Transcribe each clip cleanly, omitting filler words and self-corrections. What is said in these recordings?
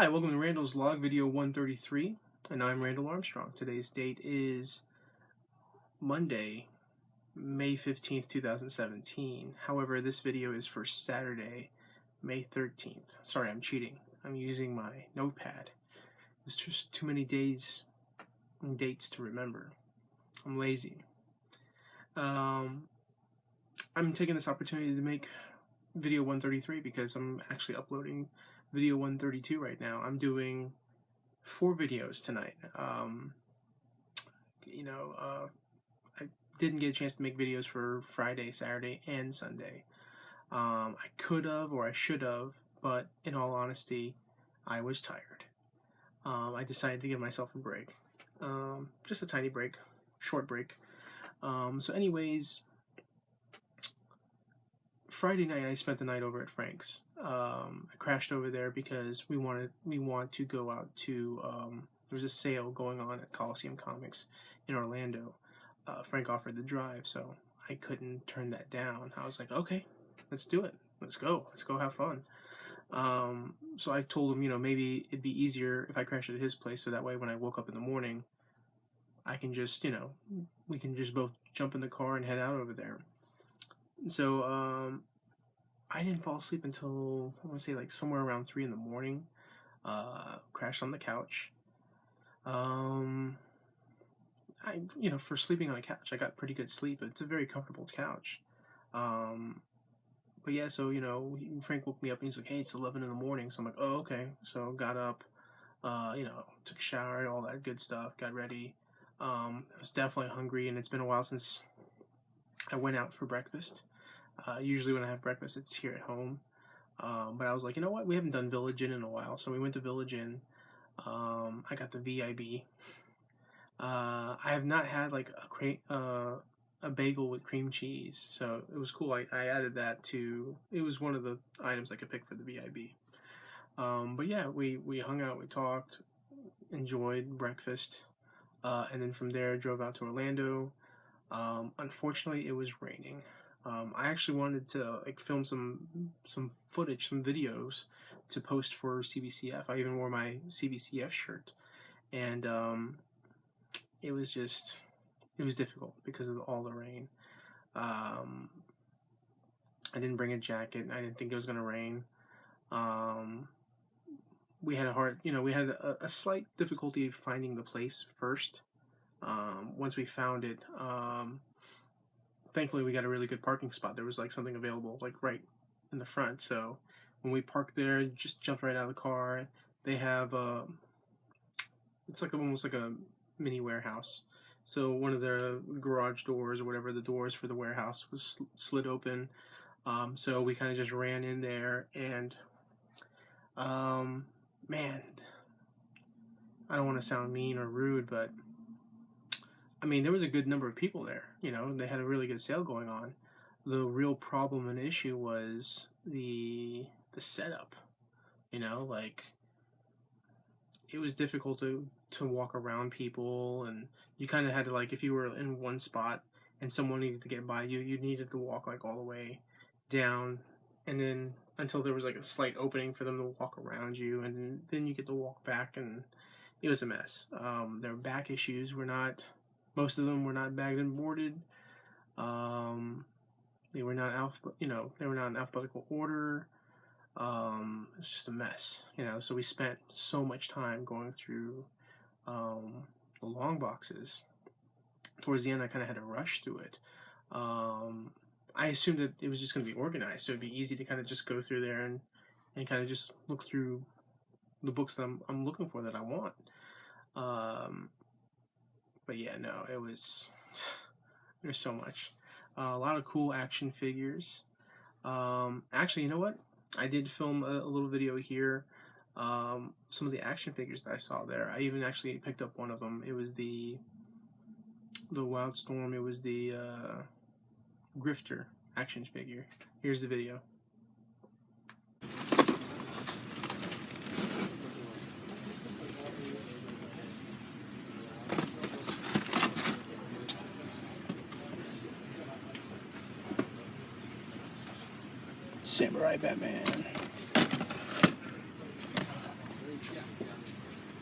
Hi, welcome to Randall's Log Video 133, and I'm Randall Armstrong. Today's date is Monday, May 15th, 2017. However, this video is for Saturday, May 13th. Sorry, I'm cheating. I'm using my notepad. There's just too many days and dates to remember. I'm lazy. I'm taking this opportunity to make video 133 because I'm actually uploading video 132 right now. I'm doing 4 videos tonight. I didn't get a chance to make videos for Friday, Saturday, and Sunday. I could have or I should have, but in all honesty, I was tired. I decided to give myself a break. Just a tiny break, short break. So anyways, Friday night I spent the night over at Frank's. I crashed over there because we want to go out to there was a sale going on at Coliseum Comics in Orlando. Frank offered the drive, so I couldn't turn that down. I was like, okay, let's do it. Let's go have fun. So I told him, maybe it'd be easier if I crashed at his place, so that way when I woke up in the morning, I can just, we can just both jump in the car and head out over there. So I didn't fall asleep until, I want to say, like somewhere around 3 in the morning. Crashed on the couch. For sleeping on a couch, I got pretty good sleep. It's a very comfortable couch. But yeah, so, Frank woke me up and he's like, hey, it's 11 in the morning. So I'm like, oh, okay. So got up, took a shower, all that good stuff, got ready. I was definitely hungry, and it's been a while since I went out for breakfast. Usually when I have breakfast, it's here at home. But I was like, you know what? We haven't done Village Inn in a while. So we went to Village Inn. I got the VIB. I have not had like a bagel with cream cheese. So it was cool. I added that to, it was one of the items I could pick for the VIB. But yeah, we hung out, we talked, enjoyed breakfast. And then from there, drove out to Orlando. Unfortunately, it was raining. I actually wanted to film some footage, some videos to post for CBCF. I even wore my CBCF shirt, and it was difficult because of all the rain. I didn't bring a jacket. I didn't think it was gonna rain. We had a slight difficulty finding the place first. Once we found it, thankfully we got a really good parking spot. There was like something available like right in the front. So when we parked there, just jumped right out of the car. They have it's like almost like a mini warehouse. So one of their garage doors or whatever, the doors for the warehouse was slid open. So we kind of just ran in there, and man, I don't want to sound mean or rude, but I mean, there was a good number of people there. They had a really good sale going on. The real problem and issue was the setup. Like, it was difficult to walk around people, and you kind of had to, like, if you were in one spot and someone needed to get by you, you needed to walk like all the way down, and then until there was like a slight opening for them to walk around you, and then you get to walk back, and it was a mess. Their back issues were not. Most of them were not bagged and boarded. They were not they were not in alphabetical order. It's just a mess, So we spent so much time going through the long boxes. Towards the end, I kind of had to rush through it. I assumed that it was just going to be organized, so it'd be easy to kind of just go through there and kind of just look through the books that I'm looking for, that I want. But yeah, no, there's so much. A lot of cool action figures. Actually, you know what? I did film a little video here. Some of the action figures that I saw there. I even actually picked up one of them. It was the Wildstorm. It was the Grifter action figure. Here's the video. Samurai Batman.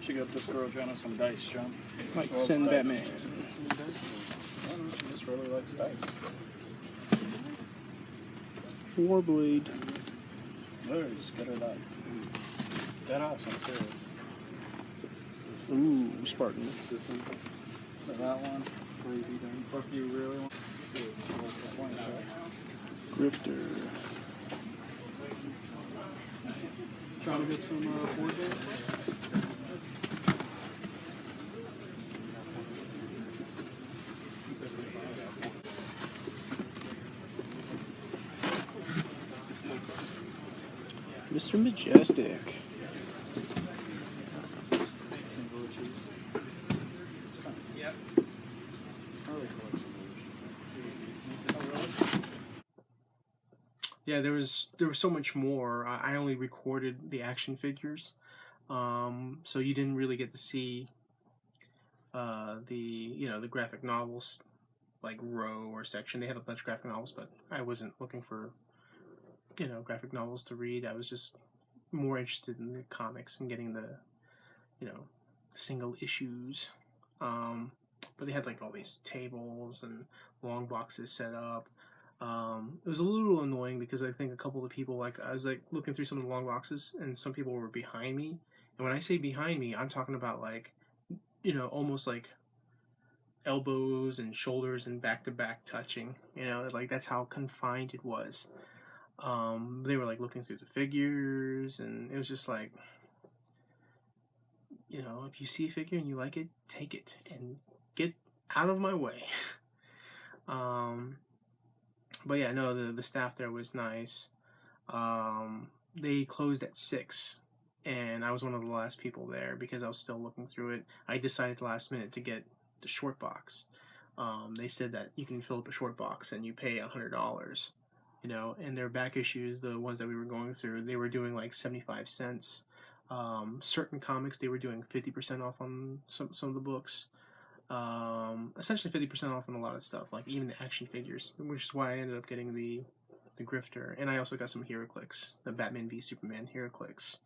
She got this girl Jenna some dice, John. Like send Batman. She just really likes dice. Warblade. Literally, just get her that. Dead ass, I'm serious. Ooh, Spartan. This one. So that one. Or if you really want. Grifter. Trying to get some board games? Mr. Majestic. Yeah, there was so much more. I only recorded the action figures, so you didn't really get to see the graphic novels like row or section. They had a bunch of graphic novels, but I wasn't looking for graphic novels to read. I was just more interested in the comics and getting the single issues. But they had like all these tables and long boxes set up. It was a little annoying because I think a couple of people, like I was like looking through some of the long boxes and some people were behind me. And when I say behind me, I'm talking about like, almost like elbows and shoulders and back to back touching, like that's how confined it was. They were like looking through the figures and it was just like, if you see a figure and you like it, take it and get out of my way. But yeah, no, the staff there was nice. They closed at 6, and I was one of the last people there because I was still looking through it. I decided last minute to get the short box. They said that you can fill up a short box and you pay $100. And their back issues, the ones that we were going through, they were doing like 75 cents. Certain comics, they were doing 50% off on some of the books. Essentially 50% off on a lot of stuff, like even the action figures, which is why I ended up getting the Grifter, and I also got some HeroClix, the Batman v Superman HeroClix.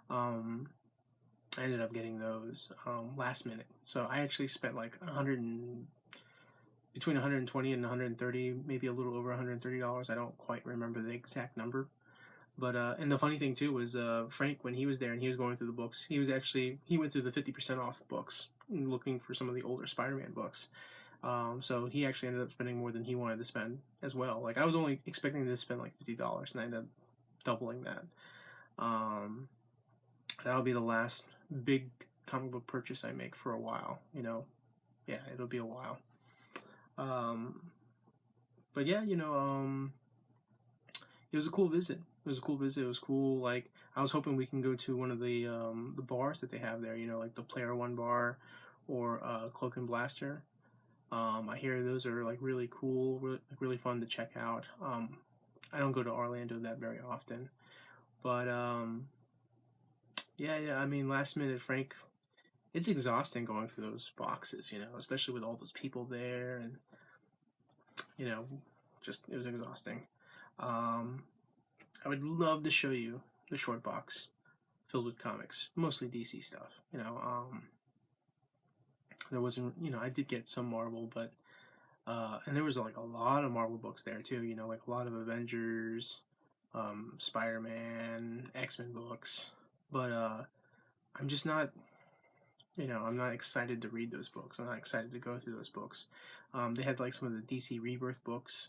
I ended up getting those last minute, so I actually spent like between 120 and 130, maybe a little over $130. I don't quite remember the exact number. But and the funny thing too was Frank, when he was there and he was going through the books, he went through the 50% off books, looking for some of the older Spider-Man books. So he actually ended up spending more than he wanted to spend as well. Like I was only expecting to spend like $50, and I ended up doubling that. That'll be the last big comic book purchase I make for a while. Yeah, it'll be a while. But yeah, it was a cool visit. It was cool. Like I was hoping we can go to one of the bars that they have there. Like the Player One bar or Cloak and Blaster. I hear those are like really cool, really fun to check out. I don't go to Orlando that very often, but yeah. I mean, last minute, Frank. It's exhausting going through those boxes, especially with all those people there, and just it was exhausting. I would love to show you the short box filled with comics, mostly DC stuff. There wasn't, I did get some Marvel, but and there was like a lot of Marvel books there too. Like a lot of Avengers, Spider-Man, X-Men books. But I'm just not, I'm not excited to read those books. I'm not excited to go through those books. They had like some of the DC Rebirth books.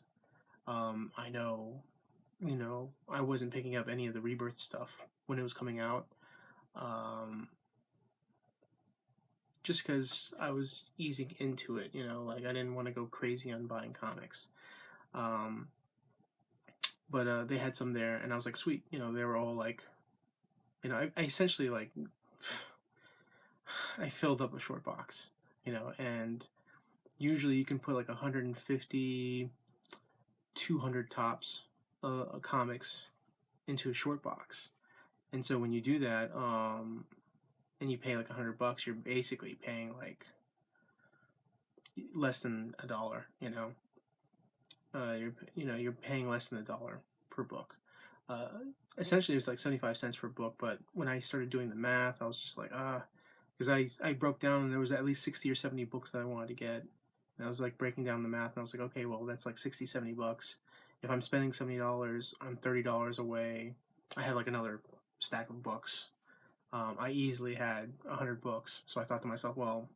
I know, I wasn't picking up any of the Rebirth stuff when it was coming out. Just because I was easing into it, like I didn't want to go crazy on buying comics. But they had some there, and I was like, sweet, they were all like, I essentially like, I filled up a short box, and usually you can put like 150, 200 tops comics into a short box. And so when you do that, and you pay like $100, you're basically paying like less than $1. You're paying less than $1 per book. Uh, Essentially, it was like 75 cents per book. But when I started doing the math, I was just like, because I broke down and there was at least 60 or 70 books that I wanted to get. And I was like breaking down the math, and I was like, okay, well, that's like 60, 70 bucks. If I'm spending $70, I'm $30 away. I had like another stack of books. I easily had 100 books. So I thought to myself, well,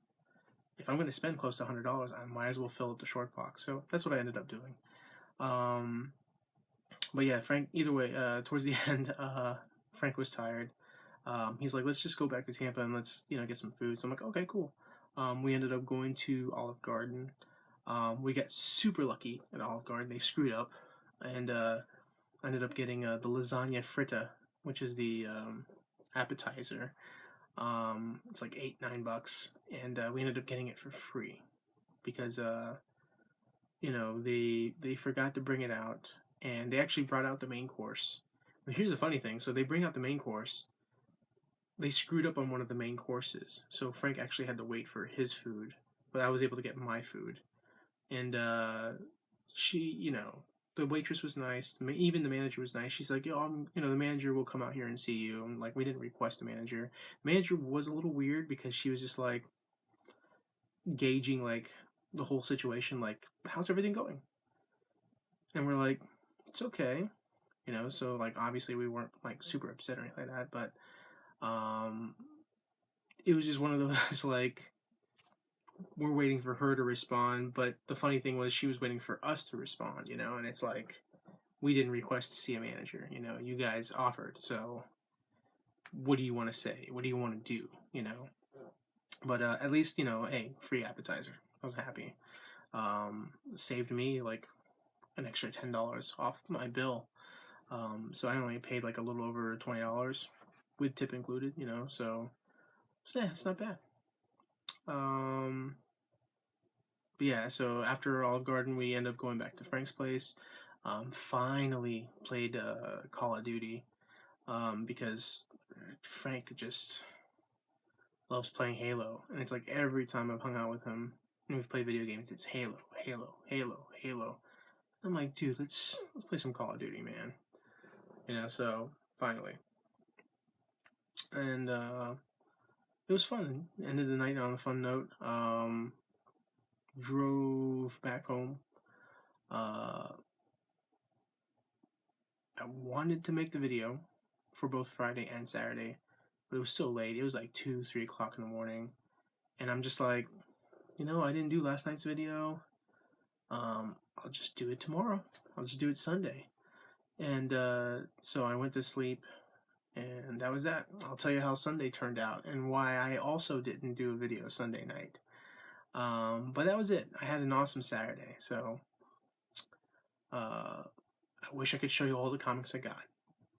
if I'm going to spend close to $100, I might as well fill up the short box. So that's what I ended up doing. Um, but yeah, Frank, either way, towards the end, Frank was tired. He's like, let's just go back to Tampa and let's, get some food. So I'm like, okay, cool. We ended up going to Olive Garden. We got super lucky at Olive Garden. They screwed up, and I ended up getting the lasagna fritta, which is the appetizer. It's like $8, $9, and we ended up getting it for free because they forgot to bring it out, and they actually brought out the main course. But here's the funny thing: so they bring out the main course. They screwed up on one of the main courses, so Frank actually had to wait for his food, but I was able to get my food. And she, the waitress was nice. Even the manager was nice. She's like, the manager will come out here and see you. And like, we didn't request a manager. Manager was a little weird because she was just like gauging like the whole situation, like, how's everything going? And we're like, it's okay, So like, obviously, we weren't like super upset or anything like that, but um, it was just one of those like, we're waiting for her to respond, but the funny thing was she was waiting for us to respond, and it's like, we didn't request to see a manager, you guys offered, so what do you want to say? What do you want to do? But at least, hey, free appetizer. I was happy. Saved me like an extra $10 off my bill. So I only paid like a little over $20 with tip included, so yeah, it's not bad. But yeah, so after Olive Garden, we end up going back to Frank's place. Finally played Call of Duty because Frank just loves playing Halo, and it's like every time I've hung out with him and we've played video games, it's Halo, Halo, Halo, Halo. I'm like, dude, let's play some Call of Duty, man. So finally, and it was fun. Ended the night on a fun note. Drove back home. I wanted to make the video for both Friday and Saturday, but it was so late. It was like 2, 3 o'clock in the morning, and I'm just like, I didn't do last night's video. I'll just do it tomorrow. I'll just do it Sunday. And so I went to sleep, and that was that. I'll tell you how Sunday turned out and why I also didn't do a video Sunday night. But that was it. I had an awesome Saturday. So I wish I could show you all the comics I got,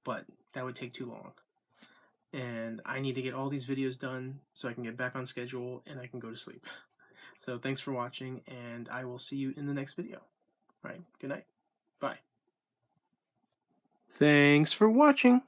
but that would take too long. And I need to get all these videos done so I can get back on schedule and I can go to sleep. So thanks for watching, and I will see you in the next video. All right, good night. Bye. Thanks for watching.